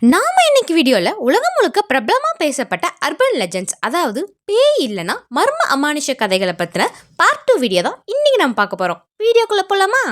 நாம இன்னைக்கு வீடியோல உலகம் முழுக்க பிரபலமா பேசப்பட்ட அர்பன் லெஜெண்ட்ஸ், அதாவது பேய் இல்லனா மர்ம அமானுஷ கதைகளை பத்தின பார்ட் 2 வீடியோ தான் இன்னைக்கு நம்ம பார்க்க போறோம். வீடியோக்குள்ள போலாமா?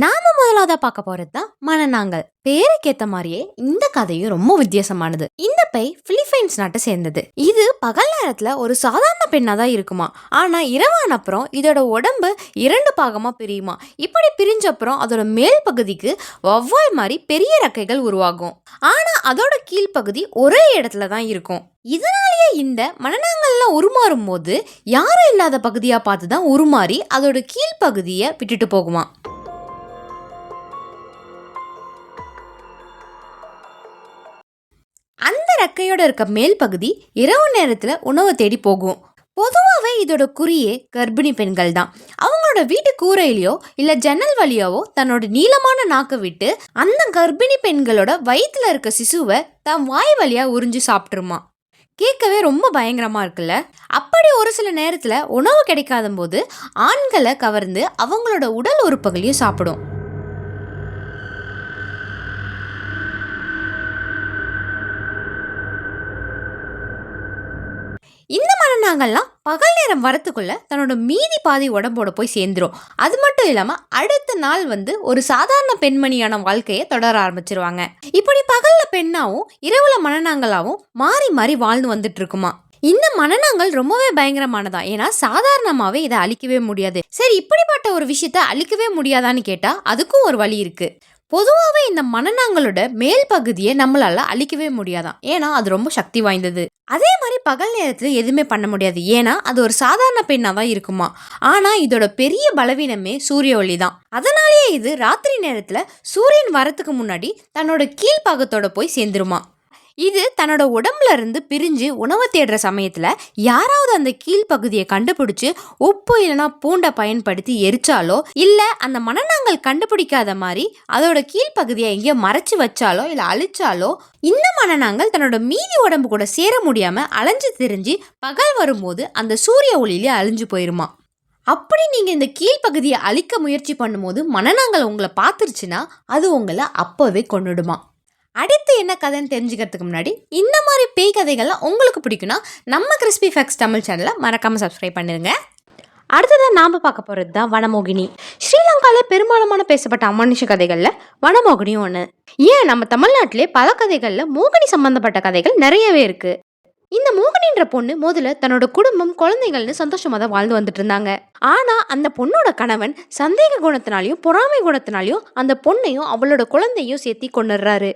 நாம முதலாவதா பார்க்க போறது தான் மனநாங்கல். பேருக்கேத்த மாதிரியே இந்த கதையும் ரொம்ப வித்தியாசமானது. இந்த பேய் பிலிப்பைன்ஸ் நாட்டை சேர்ந்தது. இது பகல் நேரத்துல ஒரு சாதாரண பெண்ணா தான் இருக்குமா. ஆனா இரவான அப்புறம் இதோட உடம்பு 2 பாகமா பிரியுமா. இப்படி பிரிஞ்ச அப்புறம் அதோட மேல் பகுதிக்கு வவ்வால் மாதிரி பெரிய ரெக்கைகள் உருவாகும். ஆனா அதோட கீழ்ப்பகுதி ஒரே இடத்துல தான் இருக்கும். இதனாலேயே இந்த மனநாங்கல்லாம் உருமாறும் போது யாரும் இல்லாத பகுதியா பார்த்துதான் உருமாறி அதோட கீழ்ப்பகுதியை விட்டுட்டு போகுமா. அந்த ரெக்கையோட இருக்க மேல் பகுதி இரவு நேரத்துல உணவு தேடி போகும். பொதுவாகவே இதோட குறியே கர்ப்பிணி பெண்கள் தான். அவங்களோட வீட்டு கூரையிலையோ இல்ல ஜன்னல் வழியாவோ தன்னோட நீளமான நாக்கை விட்டு அந்த கர்ப்பிணி பெண்களோட வயிற்றுல இருக்க சிசுவை தன் வாய் வழியா உறிஞ்சு சாப்பிட்டுருமா. கேட்கவே ரொம்ப பயங்கரமா இருக்குல்ல. அப்படி ஒரு சில நேரத்துல உணவு கிடைக்காத போது ஆண்களை கவர்ந்து அவங்களோட உடல் உறுப்புகளையும் சாப்பிடும். இந்த மனநாங்கல்லாம் பகல் நேரம் வரத்துக்குள்ள தன்னோட மீதி பாதி உடம்போட போய் சேர்ந்துரும். அது மட்டும் இல்லாம அடுத்த நாள் ஒரு சாதாரண பெண்மணியான வாழ்க்கையை தொடர ஆரம்பிச்சிருவாங்க. இப்படி பகல்ல பெண்ணாவும் இரவுல மனநாங்களாவும் மாறி மாறி வாழ்ந்து வந்துட்டு இருக்குமா. இந்த மனநாங்கல் ரொம்பவே பயங்கரமானதா. ஏன்னா சாதாரணமாவே இதை அழிக்கவே முடியாது. சரி, இப்படிப்பட்ட ஒரு விஷயத்த அழிக்கவே முடியாதான்னு கேட்டா அதுக்கும் ஒரு வழி இருக்கு. பொதுவாகவே இந்த மனநாங்களோட மேல் பகுதியை நம்மளால அழிக்கவே முடியாதான். ஏன்னா அது ரொம்ப சக்தி வாய்ந்தது. அதே மாதிரி பகல் நேரத்தில் எதுவுமே பண்ண முடியாது. ஏன்னா அது ஒரு சாதாரண பெண்ணாக தான் இருக்குமா. ஆனால் இதோட பெரிய பலவீனமே சூரிய ஒளி தான். அதனாலேயே இது ராத்திரி நேரத்தில் சூரியன் வரத்துக்கு முன்னாடி தன்னோட கீழ்ப்பாகத்தோட போய் சேர்ந்துருமா. இது தன்னோட உடம்புல இருந்து பிரிஞ்சு உணவை தேடுற சமயத்துல யாராவது அந்த கீழ்ப்பகுதியை கண்டுபிடிச்சு உப்பு இல்லைன்னா பூண்டை பயன்படுத்தி எரிச்சாலோ இல்ல அந்த மனநாங்கல் கண்டுபிடிக்காத மாதிரி அதோட கீழ்ப்பகுதியை எங்கேயோ மறைச்சு வச்சாலோ இல்ல அழிச்சாலோ இந்த மனநாங்கல் தன்னோட மீதி உடம்பு கூட சேர முடியாம அலைஞ்சு திரிஞ்சு பகல் வரும்போது அந்த சூரிய ஒளியிலே அழிஞ்சு போயிருமா. அப்படி நீங்க இந்த கீழ்ப்பகுதியை அழிக்க முயற்சி பண்ணும்போது மனநாங்கல் உங்களை பார்த்துருச்சுன்னா அது உங்களை அப்பவே கொன்னுடுமா. அடுத்து என்ன கதைன்னு தெரிஞ்சுக்கிறதுக்கு முன்னாடி இந்த மாதிரி பேய் கதைகள்லாம் உங்களுக்கு பிடிக்கும்னா நம்ம கிறிஸ்பி ஃபேக்ட்ஸ் தமிழ் சேனலை மறக்காமல் சப்ஸ்கிரைப் பண்ணிடுங்க. அடுத்ததான் நாம் பார்க்க போகிறது தான் வனமோகினி. ஸ்ரீலங்காவில் பெரும்பாலான பேசப்பட்ட அமானுஷ கதைகளில் வனமோகினியும் ஒன்று. ஏன் நம்ம தமிழ்நாட்டிலே பல கதைகளில் மோகினி சம்பந்தப்பட்ட கதைகள் நிறையவே இருக்குது. இந்த மோகினின்ற பொண்ணு முதல்ல தன்னோட குடும்பம் குழந்தைகள்னு சந்தோஷமா தான் வாழ்ந்து வந்துட்டு இருந்தாங்க. ஆனா அந்த பொண்ணோட கணவன் சந்தேக குணத்தினாலையும் பொறாமை குணத்தினாலையும் அந்த பொண்ணையும் அவளோட குழந்தையும் சேர்த்தி கொண்டுடுறாரு.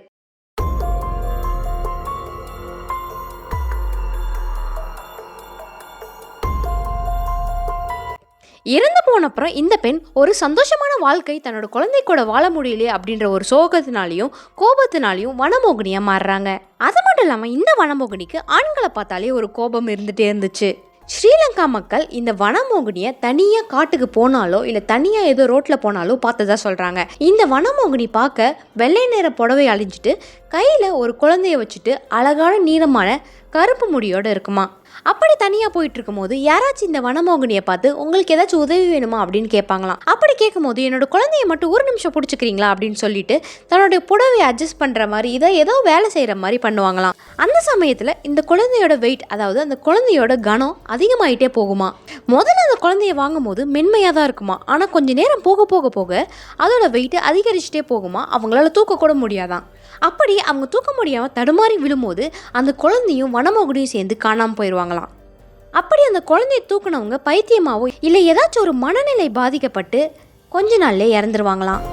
இறந்து போனப்புறம் இந்த பெண் ஒரு சந்தோஷமான வாழ்க்கை தன்னோட குழந்தை கூட வாழ முடியலையே அப்படின்ற ஒரு சோகத்தினாலையும் கோபத்தினாலையும் வனமோகினியா மாறுறாங்க. அது மட்டும் இல்லாம இந்த வனமோகினிக்கு ஆண்களை பார்த்தாலே ஒரு கோபம் இருந்துட்டே இருந்துச்சு. ஸ்ரீலங்கா மக்கள் இந்த வனமோகினியை தனியா காட்டுக்கு போனாலோ இல்ல தனியா ஏதோ ரோட்ல போனாலோ பார்த்ததா சொல்றாங்க. இந்த வனமோகினி பார்க்க வெள்ளை நிற புடவை அழிஞ்சிட்டு கையில ஒரு குழந்தைய வச்சுட்டு அழகான நீளமான கருப்பு முடியோட இருக்குமா. அப்படி தனியாக போயிட்டு இருக்கும் போது யாராச்சும் இந்த வனமோகினியை பார்த்து உங்களுக்கு ஏதாச்சும் உதவி வேணுமா அப்படின்னு கேட்பாங்களாம். அப்படி கேட்கும் போது என்னோட குழந்தைய மட்டும் ஒரு நிமிஷம் பிடிச்சிக்கிறீங்களா அப்படின்னு சொல்லிட்டு தன்னுடைய புடவையை அட்ஜஸ்ட் பண்ணுற மாதிரி இதை ஏதோ வேலை செய்கிற மாதிரி பண்ணுவாங்களாம். அந்த சமயத்தில் இந்த குழந்தையோட வெயிட், அதாவது அந்த குழந்தையோட கனம் அதிகமாயிட்டே போகுமா. முதல்ல அந்த குழந்தைய வாங்கும் போது மென்மையாக தான் இருக்குமா. ஆனால் கொஞ்சம் நேரம் போக போக போக அதோட வெயிட் அதிகரிச்சுட்டே போகுமா. அவங்களால தூக்க கூட முடியாதான். அப்படி அவங்க தூக்க முடியாமல் தடுமாறி விழும்போது அந்த குழந்தையும் வனமோகினியும் சேர்ந்து காணாமல் போயிடுவாங்களாம். அப்படி அந்த குழந்தைய தூக்குனவங்க பைத்தியமாவோ இல்லை ஏதாச்சும் ஒரு மனநிலை பாதிக்கப்பட்டு கொஞ்ச நாள்லே இறந்துருவாங்களாம்.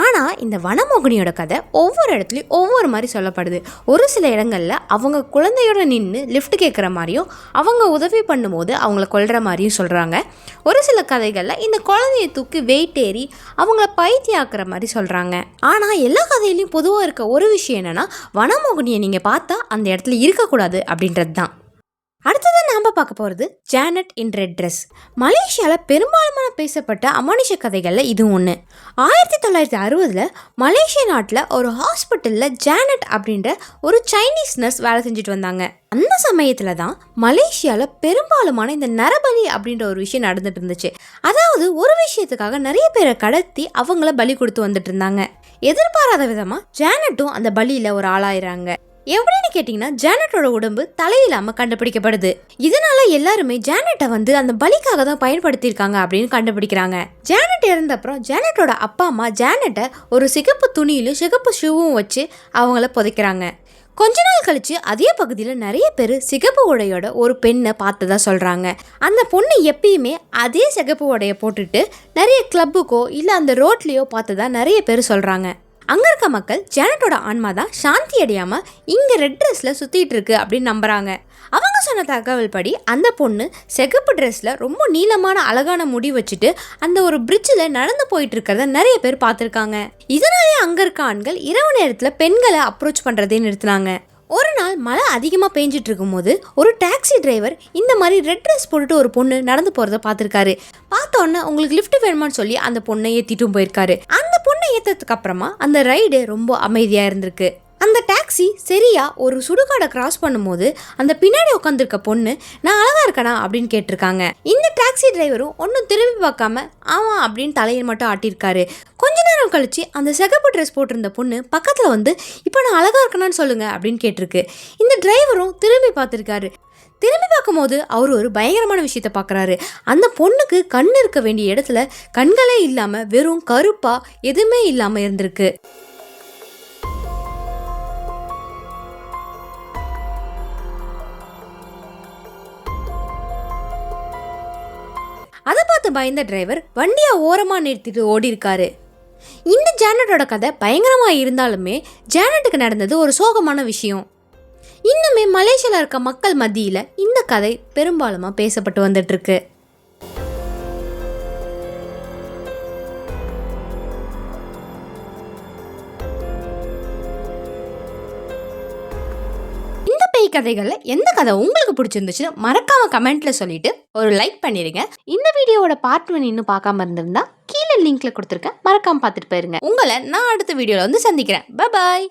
ஆனால் இந்த வனமோகினியோட கதை ஒவ்வொரு இடத்துலையும் ஒவ்வொரு மாதிரி சொல்லப்படுது. ஒரு சில இடங்களில் அவங்க குழந்தையோட நின்று லிஃப்ட் கேட்குற மாதிரியும் அவங்க உதவி பண்ணும்போது அவங்கள கொல்ற மாதிரியும் சொல்கிறாங்க. ஒரு சில கதைகளில் இந்த குழந்தைய தூக்கி வெயிட் ஏறி அவங்கள பைத்தியாக்குற மாதிரி சொல்கிறாங்க. ஆனால் எல்லா கதையிலையும் பொதுவாக இருக்க ஒரு விஷயம் என்னென்னா வனமோகினியை நீங்கள் பார்த்தா அந்த இடத்துல இருக்கக்கூடாது அப்படின்றது தான். அடுத்தது நாம பார்க்க போகிறது ஜானட் இன் ரெட் ட்ரெஸ். மலேசியாவில் பெரும்பாலுமான பேசப்பட்ட அமானுஷ கதைகளில் இது ஒன்று. 1960 மலேசிய நாட்டில் ஒரு ஹாஸ்பிட்டலில் ஜானட் அப்படின்ற ஒரு சைனீஸ் நர்ஸ் வேலை செஞ்சுட்டு வந்தாங்க. அந்த சமயத்தில் தான் மலேசியாவில் பெரும்பாலுமான இந்த நரபலி அப்படின்ற ஒரு விஷயம் நடந்துட்டு இருந்துச்சு. அதாவது ஒரு விஷயத்துக்காக நிறைய பேரை கடத்தி அவங்கள பலி கொடுத்து வந்துட்டு இருந்தாங்க. எதிர்பாராத விதமாக ஜானட்டும் அந்த பலியில் ஒரு ஆளாயிறாங்க. எப்படின்னு கேட்டிங்கன்னா, ஜானட்டோட உடம்பு தலையில்லாமல் கண்டுபிடிக்கப்படுது. இதனால எல்லாருமே ஜானட்டை அந்த பலிக்காக தான் பயன்படுத்தியிருக்காங்க அப்படின்னு கண்டுபிடிக்கிறாங்க. ஜானட் இறந்தப்புறம் ஜானட்டோட அப்பா அம்மா ஜானட்டை ஒரு சிகப்பு துணியிலும் சிகப்பு ஷூவும் வச்சு அவங்கள புதைக்கிறாங்க. கொஞ்ச நாள் கழிச்சு அதே பகுதியில் நிறைய பேர் சிகப்பு உடையோட ஒரு பெண்ணை பார்த்ததா சொல்கிறாங்க. அந்த பொண்ணு எப்பயுமே அதே சிகப்பு உடைய போட்டுட்டு நிறைய கிளப்புக்கோ இல்லை அந்த ரோட்லேயோ பார்த்ததா நிறைய பேர் சொல்கிறாங்க. அங்கே இருக்க மக்கள் ஜானட்டோட ஆன்மா தான் சாந்தி அடையாமல் இங்கே ரெட் ட்ரெஸ்ஸில் சுற்றிட்டு இருக்கு அப்படின்னு நம்புகிறாங்க. அவங்க சொன்ன தகவல் படி அந்த பொண்ணு சிகப்பு ட்ரெஸ்ஸில் ரொம்ப நீளமான அழகான முடி வச்சுட்டு அந்த ஒரு பிரிட்ஜில் நடந்து போயிட்டு இருக்கிறத நிறைய பேர் பார்த்துருக்காங்க. இதனாலே அங்கே இருக்க ஆண்கள் இரவு நேரத்தில் பெண்களை அப்ரோச் பண்ணுறதே நிறுத்தினாங்க. ஒரு நாள் மழை அதிகமாக பெஞ்சிட்டு இருக்கும்போது ஒரு டாக்ஸி டிரைவர் இந்த மாதிரி ரெட் ட்ரெஸ் போட்டுட்டு ஒரு பொண்ணு நடந்து போகிறத பார்த்துருக்காரு. பார்த்தோன்னே உங்களுக்கு லிஃப்ட் வேணுமான்னு சொல்லி அந்த பொண்ணை ஏற்றிட்டும் போயிருக்காரு. அந்த பொண்ணை ஏற்றதுக்கு அப்புறமா அந்த ரைடு ரொம்ப அமைதியாக இருந்திருக்கு. அந்த டாக்ஸி சரியா ஒரு சுடுகாடை கிராஸ் பண்ணும்போது அந்த பின்னாடி உட்காந்துருக்க பொண்ணு நான் அழகா இருக்கனா அப்படின்னு கேட்டிருக்காங்க. இந்த டாக்ஸி டிரைவரும் ஒன்றும் திரும்பி பார்க்காம ஆமா அப்படின்னு தலையை மட்டும் ஆட்டியிருக்காரு. கொஞ்ச நேரம் கழிச்சு அந்த சிகப்பு ட்ரெஸ் போட்டிருந்த பொண்ணு பக்கத்தில் இப்போ நான் அழகா இருக்கனான்னு சொல்லுங்க அப்படின்னு கேட்டிருக்கு. இந்த டிரைவரும் திரும்பி பார்த்துருக்காரு. திரும்பி பார்க்கும்போது அவர் ஒரு பயங்கரமான விஷயத்த பார்க்குறாரு. அந்த பொண்ணுக்கு கண் இருக்க வேண்டிய இடத்துல கண்களே இல்லாமல் வெறும் கருப்பா எதுவுமே இல்லாமல் இருந்திருக்கு. அதை பார்த்து பயந்த டிரைவர் வண்டியை ஓரமாக நிறுத்திட்டு ஓடி இருக்காரு. இந்த ஜானட்டோட கதை பயங்கரமாக இருந்தாலுமே ஜானட்டுக்கு நடந்தது ஒரு சோகமான விஷயம். இன்னுமே மலேசியாவில் இருக்க மக்கள் மத்தியில் இந்த கதை பெரும்பாலுமாக பேசப்பட்டு வந்துட்டு இருக்கு. கதைகளில் எந்த கதை உங்களுக்கு பிடிச்சிருந்துச்சுன்னு மறக்காம கமெண்ட்ல சொல்லிட்டு ஒரு லைக் பண்ணிருங்க. இந்த வீடியோவோட பார்ட் 1 இன்னும் பார்க்காம இருந்திருந்தா கீழே லிங்க்ல கொடுத்துருக்கேன், மறக்காம பார்த்துட்டு போயிருங்க. உங்களை நான் அடுத்த வீடியோல சந்திக்கிறேன். Bye bye.